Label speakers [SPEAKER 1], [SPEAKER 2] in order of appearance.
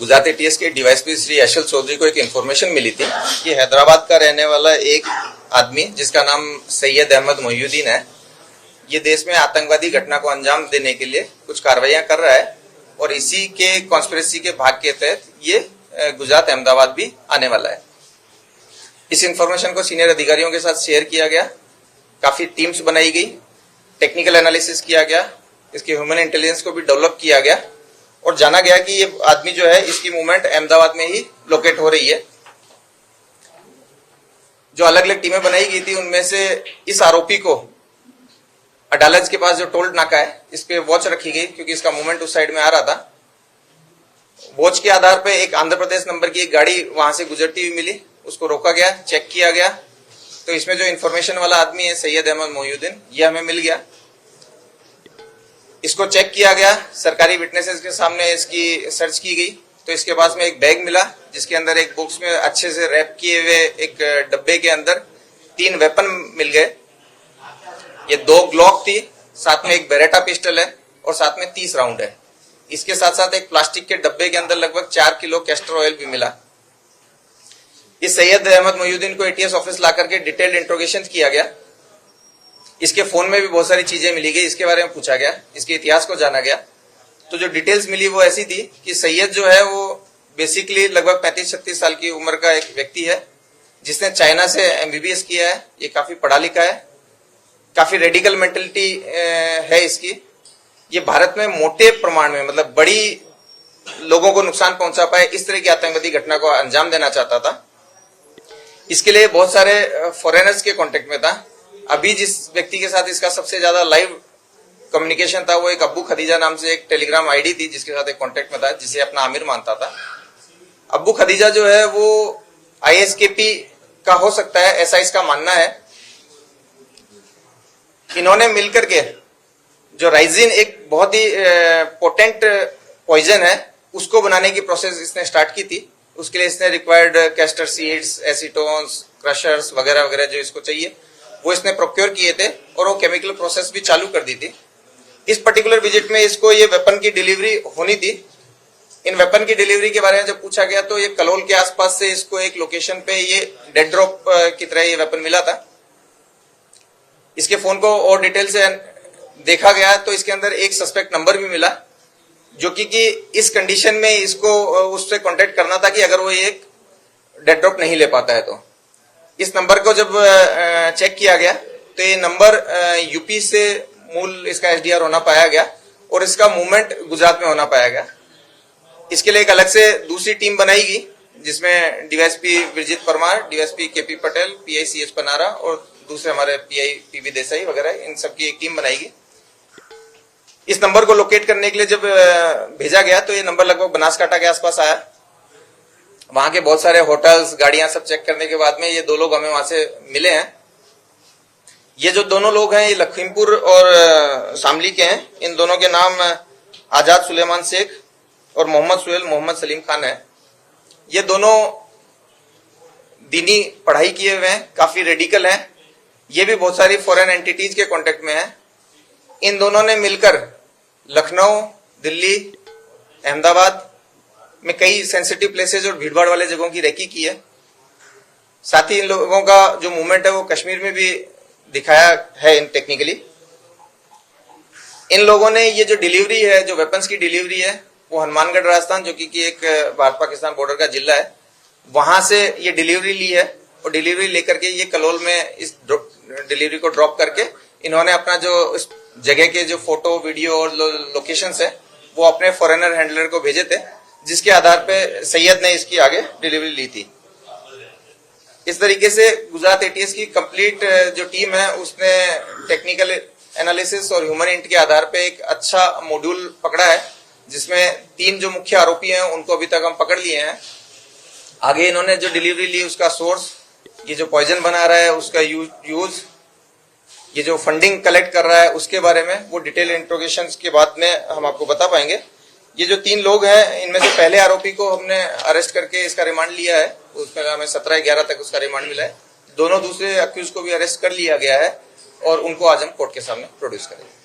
[SPEAKER 1] Gujarat ATS के DYSP Shri अशल Chaudhary को एक इन्फॉर्मेशन मिली थी कि हैदराबाद का रहने वाला एक आदमी जिसका नाम सैयद अहमद मोहिउद्दीन है, ये देश में आतंकवादी घटना को अंजाम देने के लिए कुछ कार्रवाइयां कर रहा है और इसी के कॉन्स्पिरेसी के भाग के तहत ये गुजरात अहमदाबाद भी आने वाला है। इस इन्फॉर्मेशन को सीनियर अधिकारियों के साथ शेयर किया गया, काफी टीम्स बनाई गई, टेक्निकल एनालिसिस किया गया, इसके ह्यूमन इंटेलिजेंस को भी डेवलप किया गया और जाना गया कि ये आदमी जो है इसकी मूवमेंट अहमदाबाद में ही लोकेट हो रही है। जो अलग अलग टीमें बनाई गई थी उनमें से इस आरोपी को अडालज के पास जो टोल नाका है इस पे वॉच रखी गई क्योंकि इसका मूवमेंट उस साइड में आ रहा था। वॉच के आधार पर एक आंध्र प्रदेश नंबर की एक गाड़ी वहां से गुजरती हुई मिली, उसको रोका गया, चेक किया गया तो इसमें जो इन्फॉर्मेशन वाला आदमी है सैयद अहमद मोहिउद्दीन, ये हमें मिल गया। इसको चेक किया गया, सरकारी विटनेसेस के सामने इसकी सर्च की गई तो इसके पास में एक बैग मिला जिसके अंदर एक बॉक्स में अच्छे से रैप किए हुए एक डब्बे के अंदर 3 वेपन मिल गए। ये 2 ग्लॉक थी, साथ में एक बेरेटा पिस्टल है और साथ में 30 राउंड है। इसके साथ साथ एक प्लास्टिक के डब्बे के अंदर लगभग 4 किलो कैस्टर ऑयल भी मिला। इस सैयद अहमद मोहिउद्दीन को एटीएस ऑफिस ला करके डिटेल्ड इंट्रोगेशन किया गया। इसके फोन में भी बहुत सारी चीजें मिली गई, इसके बारे में पूछा गया, इसके इतिहास को जाना गया। तो जो डिटेल्स मिली वो ऐसी थी कि सैयद जो है वो बेसिकली लगभग 35-36 साल की उम्र का एक व्यक्ति है जिसने चाइना से एमबीबीएस किया है। ये काफी पढ़ा लिखा है, काफी रेडिकल मेंटेलिटी है इसकी। ये भारत में मोटे प्रमाण में मतलब बड़ी लोगों को नुकसान पहुंचा पाए इस तरह की आतंकवादी घटना को अंजाम देना चाहता था। इसके लिए बहुत सारे फॉरेनर्स के कॉन्टेक्ट में था। अभी जिस व्यक्ति के साथ इसका सबसे ज्यादा लाइव कम्युनिकेशन था वो एक अब्बू खदीजा नाम से एक टेलीग्राम आईडी थी जिसके साथ एक कॉन्टेक्ट में था, जिसे अपना आमिर मानता था। अब्बू खदीजा जो है वो आईएसकेपी का हो सकता है, ऐसा इसका मानना है। इन्होंने मिलकर के जो राइजिन एक बहुत ही पोटेंट पॉइजन है उसको बनाने की प्रोसेस इसने स्टार्ट की थी। उसके लिए इसने रिक्वायर्ड कैस्टर सीड्स, एसीटोन्स, क्रशर्स वगैरह वगैरह जो इसको चाहिए वो इसने प्रोक्योर किए थे और वो केमिकल प्रोसेस भी चालू कर दी थी। इस पर्टिकुलर विजिट में इसको ये वेपन की डिलीवरी होनी थी। इन वेपन की डिलीवरी के बारे में जब पूछा गया तो ये कलोल के आसपास से इसको एक लोकेशन पे ये डेड ड्रॉप की तरह ये वेपन मिला था। इसके फोन को और डिटेल से देखा गया तो इसके अंदर एक सस्पेक्ट नंबर भी मिला जो कि इस कंडीशन में इसको उससे कांटेक्ट करना था कि अगर वो एक डेड ड्रॉप नहीं ले पाता है तो। इस नंबर को जब चेक किया गया तो ये नंबर यूपी से मूल इसका एसडीआर होना पाया गया और इसका मूवमेंट गुजरात में होना पाया गया। इसके लिए एक अलग से दूसरी टीम बनाई गई जिसमें DYSP Virjit Parmar, DYSP K P Patel, PI C H Panara और दूसरे हमारे पीआई पीवी देसाई वगैरह, इन सब की एक टीम बनाई गई। इस नंबर को लोकेट करने के लिए जब भेजा गया तो ये नंबर लगभग बनासकांठा के आसपास आया। वहां के बहुत सारे होटल्स, गाड़ियां सब चेक करने के बाद में ये 2 लोग हमें वहां से मिले हैं। ये जो दोनों लोग हैं ये लखीमपुर और शामली के हैं। इन दोनों के नाम आजाद सुलेमान शेख और मोहम्मद सुहेल मोहम्मद सलीम खान है। ये दोनों दीनी पढ़ाई किए हुए हैं, काफी रेडिकल हैं। ये भी बहुत सारी फॉरेन एंटिटीज के कांटेक्ट में हैं। इन दोनों ने मिलकर लखनऊ, दिल्ली, अहमदाबाद में कई सेंसिटिव प्लेसेस और भीड़भाड़ वाले जगहों की रेकी की है। साथ ही इन लोगों का जो मूवमेंट है वो कश्मीर में भी दिखाया है इन टेक्निकली। इन लोगों ने ये जो डिलीवरी है, जो वेपन्स की डिलीवरी है, वो हनुमानगढ़ राजस्थान जो कि एक भारत पाकिस्तान बॉर्डर का जिला है, वहां से ये डिलीवरी ली है और डिलीवरी लेकर के ये कलोल में इस डिलीवरी को ड्रॉप करके इन्होंने अपना जो इस जगह के जो फोटो, वीडियो और लोकेशंस है वो अपने फॉरेनर हैंडलर को भेजे थे, जिसके आधार पे सैयद ने इसकी आगे डिलीवरी ली थी। इस तरीके से गुजरात एटीएस की कंप्लीट जो टीम है उसने टेक्निकल एनालिसिस और ह्यूमन इंट के आधार पे एक अच्छा मॉड्यूल पकड़ा है जिसमें 3 जो मुख्य आरोपी हैं उनको अभी तक हम पकड़ लिए हैं। आगे इन्होंने जो डिलीवरी ली उसका सोर्स, ये जो पॉइजन बना रहा है उसका यूज, ये जो फंडिंग कलेक्ट कर रहा है उसके बारे में वो डिटेल इंट्रोगेशन के बाद में हम आपको बता पाएंगे। ये जो 3 लोग हैं इनमें से पहले आरोपी को हमने अरेस्ट करके इसका रिमांड लिया है, उसमें हमें 17/11 तक उसका रिमांड मिला है। दोनों दूसरे अक्यूज को भी अरेस्ट कर लिया गया है और उनको आज हम कोर्ट के सामने प्रोड्यूस करेंगे।